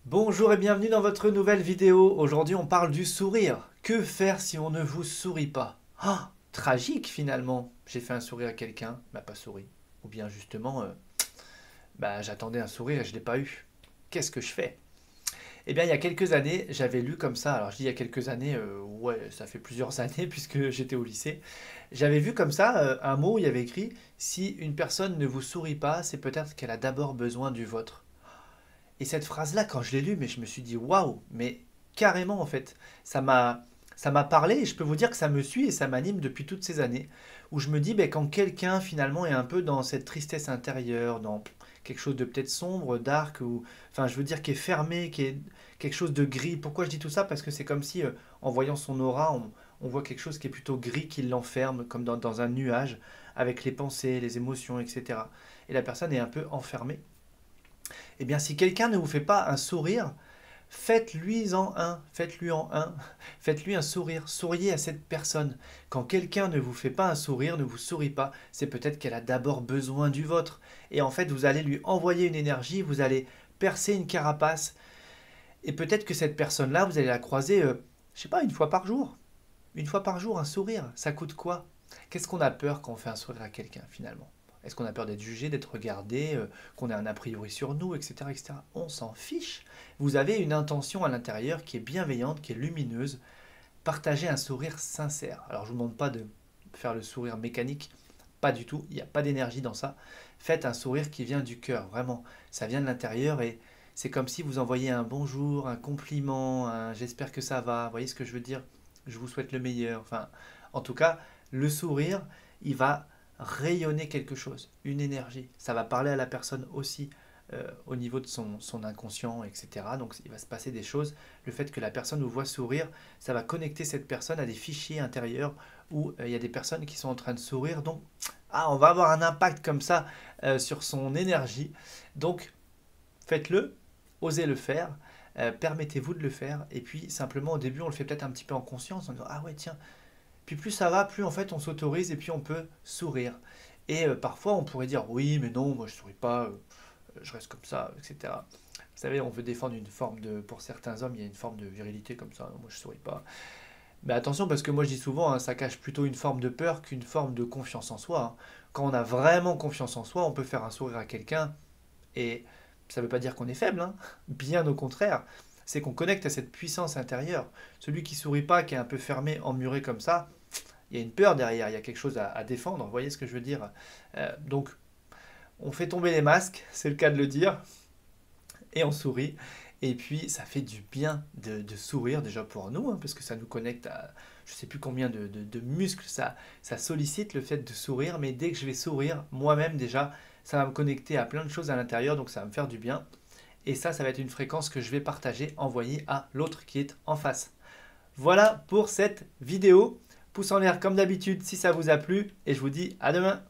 Bonjour et bienvenue dans votre nouvelle vidéo. Aujourd'hui on parle du sourire. Que faire si on ne vous sourit pas? Ah, tragique finalement. J'ai fait un sourire à quelqu'un, il m'a pas souri. Ou bien justement, j'attendais un sourire et je l'ai pas eu. Qu'est-ce que je fais? Eh bien il y a quelques années, j'avais lu comme ça, alors je dis il y a quelques années, ouais ça fait plusieurs années puisque j'étais au lycée. J'avais vu comme ça un mot où il y avait écrit: si une personne ne vous sourit pas, c'est peut-être qu'elle a d'abord besoin du vôtre. Et cette phrase-là, quand je l'ai lue, mais je me suis dit waouh, mais carrément en fait, ça m'a ça m'a parlé et je peux vous dire que ça me suit et ça m'anime depuis toutes ces années où je me dis ben, quand quelqu'un finalement est un peu dans cette tristesse intérieure, dans quelque chose de peut-être sombre, dark ou enfin je veux dire qui est fermé, qui est quelque chose de gris. Pourquoi je dis tout ça? Parce que c'est comme si en voyant son aura, on voit quelque chose qui est plutôt gris qui l'enferme comme dans un nuage avec les pensées, les émotions, etc. Et la personne est un peu enfermée. Eh bien, si quelqu'un ne vous fait pas un sourire, faites-lui en un, faites-lui en un, faites-lui un sourire, souriez à cette personne. Quand quelqu'un ne vous fait pas un sourire, ne vous sourit pas, c'est peut-être qu'elle a d'abord besoin du vôtre. Et en fait, vous allez lui envoyer une énergie, vous allez percer une carapace, et peut-être que cette personne-là, vous allez la croiser, je sais pas, une fois par jour. Une fois par jour, un sourire, ça coûte quoi? Qu'est-ce qu'on a peur quand on fait un sourire à quelqu'un finalement? Est-ce qu'on a peur d'être jugé, d'être regardé, qu'on ait un a priori sur nous, etc., etc. On s'en fiche. Vous avez une intention à l'intérieur qui est bienveillante, qui est lumineuse. Partagez un sourire sincère. Alors je ne vous demande pas de faire le sourire mécanique, pas du tout, il n'y a pas d'énergie dans ça. Faites un sourire qui vient du cœur, vraiment. Ça vient de l'intérieur et c'est comme si vous envoyiez un bonjour, un compliment, un j'espère que ça va. Vous voyez ce que je veux dire? Je vous souhaite le meilleur. Enfin, en tout cas, le sourire, il va rayonner quelque chose, une énergie. Ça va parler à la personne aussi au niveau de son inconscient, etc. Donc il va se passer des choses. Le fait que la personne vous voit sourire, ça va connecter cette personne à des fichiers intérieurs où il y a des personnes qui sont en train de sourire. Donc, on va avoir un impact comme ça sur son énergie. Donc, faites-le, osez le faire, permettez-vous de le faire. Et puis, simplement, au début, on le fait peut-être un petit peu en conscience, en disant, ah ouais, tiens. Puis plus ça va, plus en fait on s'autorise et puis on peut sourire. Et parfois on pourrait dire, oui, mais non, moi je souris pas, je reste comme ça, etc. Vous savez, on veut défendre une forme de... Pour certains hommes, il y a une forme de virilité comme ça, moi je souris pas. Mais attention, parce que moi je dis souvent, hein, ça cache plutôt une forme de peur qu'une forme de confiance en soi, hein. Quand on a vraiment confiance en soi, on peut faire un sourire à quelqu'un et ça ne veut pas dire qu'on est faible, hein. Bien au contraire. C'est qu'on connecte à cette puissance intérieure. Celui qui sourit pas, qui est un peu fermé, emmuré comme ça, il y a une peur derrière, il y a quelque chose à défendre. Vous voyez ce que je veux dire? Donc, on fait tomber les masques, c'est le cas de le dire, et on sourit. Et puis, ça fait du bien de sourire déjà pour nous, hein, parce que ça nous connecte à je ne sais plus combien de muscles, ça sollicite le fait de sourire, mais dès que je vais sourire, moi-même déjà, ça va me connecter à plein de choses à l'intérieur, donc ça va me faire du bien. Et ça va être une fréquence que je vais partager, envoyer à l'autre qui est en face. Voilà pour cette vidéo. Pouce en l'air comme d'habitude si ça vous a plu, et je vous dis à demain.